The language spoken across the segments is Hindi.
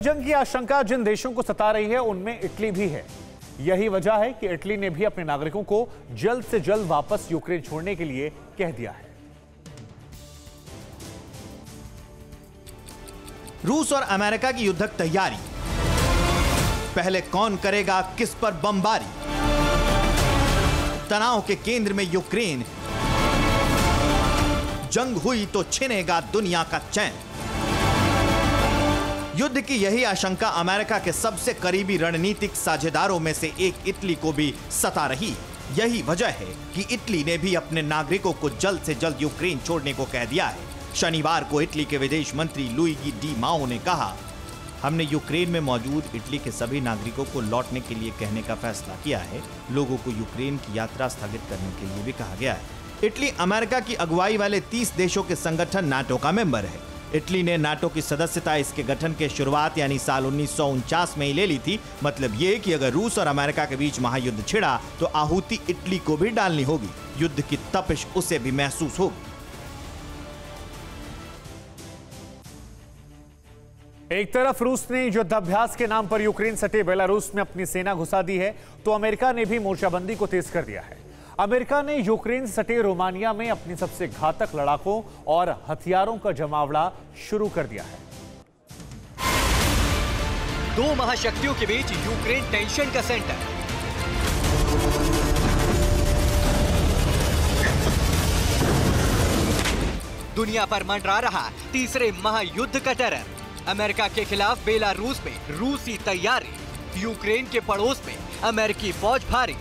जंग की आशंका जिन देशों को सता रही है उनमें इटली भी है। यही वजह है कि इटली ने भी अपने नागरिकों को जल्द से जल्द वापस यूक्रेन छोड़ने के लिए कह दिया है। रूस और अमेरिका की युद्धक तैयारी, पहले कौन करेगा किस पर बमबारी, तनाव के केंद्र में यूक्रेन, जंग हुई तो छिनेगा दुनिया का चैन। युद्ध की यही आशंका अमेरिका के सबसे करीबी रणनीतिक साझेदारों में से एक इटली को भी सता रही। यही वजह है कि इटली ने भी अपने नागरिकों को जल्द से जल्द यूक्रेन छोड़ने को कह दिया है। शनिवार को इटली के विदेश मंत्री लुइगी डी माओ ने कहा, हमने यूक्रेन में मौजूद इटली के सभी नागरिकों को लौटने के लिए कहने का फैसला किया है। लोगों को यूक्रेन की यात्रा स्थगित करने के लिए भी कहा गया है। इटली अमेरिका की अगुवाई वाले 30 देशों के संगठन नाटो का मेंबर है। इटली ने नाटो की सदस्यता इसके गठन के शुरुआत यानी साल 1949 में ही ले ली थी। मतलब ये कि अगर रूस और अमेरिका के बीच महायुद्ध छिड़ा तो आहुति इटली को भी डालनी होगी। युद्ध की तपिश उसे भी महसूस होगी। एक तरफ रूस ने युद्धाभ्यास के नाम पर यूक्रेन सटे बेलारूस में अपनी सेना घुसा दी है, तो अमेरिका ने भी मोर्चाबंदी को तेज कर दिया है। अमेरिका ने यूक्रेन सटे रोमानिया में अपनी सबसे घातक लड़ाकों और हथियारों का जमावड़ा शुरू कर दिया है। दो महाशक्तियों के बीच यूक्रेन टेंशन का सेंटर। दुनिया पर मंडरा रहा तीसरे महायुद्ध का टेरर। अमेरिका के खिलाफ बेलारूस में रूसी तैयारी, यूक्रेन के पड़ोस में अमेरिकी फौज भारी।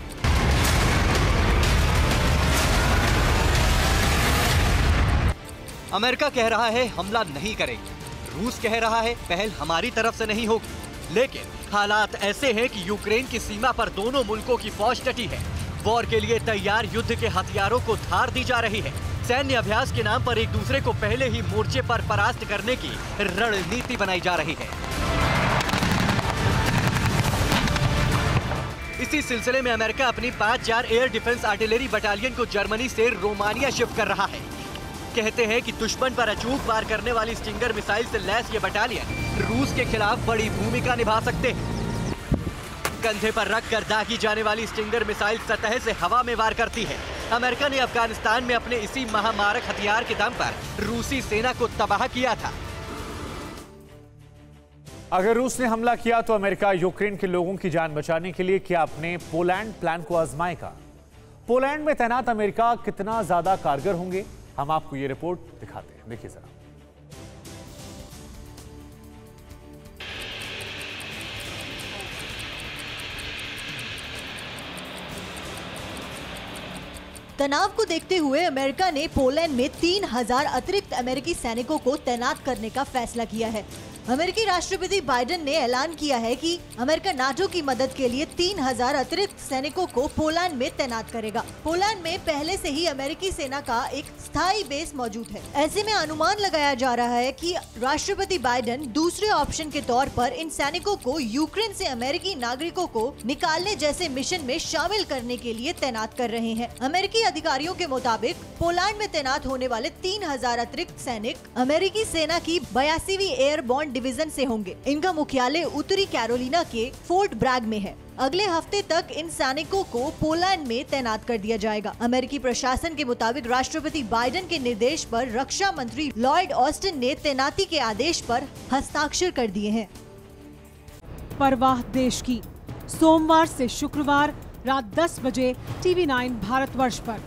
अमेरिका कह रहा है हमला नहीं करेंगे, रूस कह रहा है पहल हमारी तरफ से नहीं होगी। लेकिन हालात ऐसे हैं कि यूक्रेन की सीमा पर दोनों मुल्कों की फौज डटी है। वॉर के लिए तैयार युद्ध के हथियारों को धार दी जा रही है। सैन्य अभ्यास के नाम पर एक दूसरे को पहले ही मोर्चे पर परास्त करने की रणनीति बनाई जा रही है। इसी सिलसिले में अमेरिका अपनी 5000 एयर डिफेंस आर्टिलरी बटालियन को जर्मनी से रोमानिया शिफ्ट कर रहा है। कहते हैं कि दुश्मन पर अचूक वार करने वाली स्टिंगर मिसाइल से लैस ये बटालियन रूस के खिलाफ बड़ी भूमिका निभा सकते हैं। कंधे पर रखकर दागी जाने वाली स्टिंगर मिसाइल सतह से हवा में वार करती है। अमेरिका ने अफगानिस्तान में अपने इसी महामारक हथियार के दम पर रूसी सेना को तबाह किया था। अगर रूस ने हमला किया तो अमेरिका यूक्रेन के लोगों की जान बचाने के लिए क्या अपने पोलैंड प्लान को आजमाएगा? पोलैंड में तैनात अमेरिका कितना ज्यादा कारगर होंगे, हम आपको ये रिपोर्ट दिखाते हैं, देखिए जरा। तनाव को देखते हुए अमेरिका ने पोलैंड में 3000 अतिरिक्त अमेरिकी सैनिकों को तैनात करने का फैसला किया है। अमेरिकी राष्ट्रपति बाइडेन ने ऐलान किया है कि अमेरिका नाटो की मदद के लिए 3000 अतिरिक्त सैनिकों को पोलैंड में तैनात करेगा। पोलैंड में पहले से ही अमेरिकी सेना का एक स्थायी बेस मौजूद है। ऐसे में अनुमान लगाया जा रहा है कि राष्ट्रपति बाइडेन दूसरे ऑप्शन के तौर पर इन सैनिकों को यूक्रेन से अमेरिकी नागरिकों को निकालने जैसे मिशन में शामिल करने के लिए तैनात कर रहे हैं। अमेरिकी अधिकारियों के मुताबिक पोलैंड में तैनात होने वाले 3000 अतिरिक्त सैनिक अमेरिकी सेना की 82वीं एयरबोर्न डिवीजन से होंगे। इनका मुख्यालय उत्तरी कैरोलिना के फोर्ट ब्रैग में है। अगले हफ्ते तक इन सैनिकों को पोलैंड में तैनात कर दिया जाएगा। अमेरिकी प्रशासन के मुताबिक राष्ट्रपति बाइडेन के निर्देश पर रक्षा मंत्री लॉयड ऑस्टिन ने तैनाती के आदेश पर हस्ताक्षर कर दिए हैं। परवाह देश की, सोमवार से शुक्रवार रात 10 बजे TV9 भारतवर्ष पर।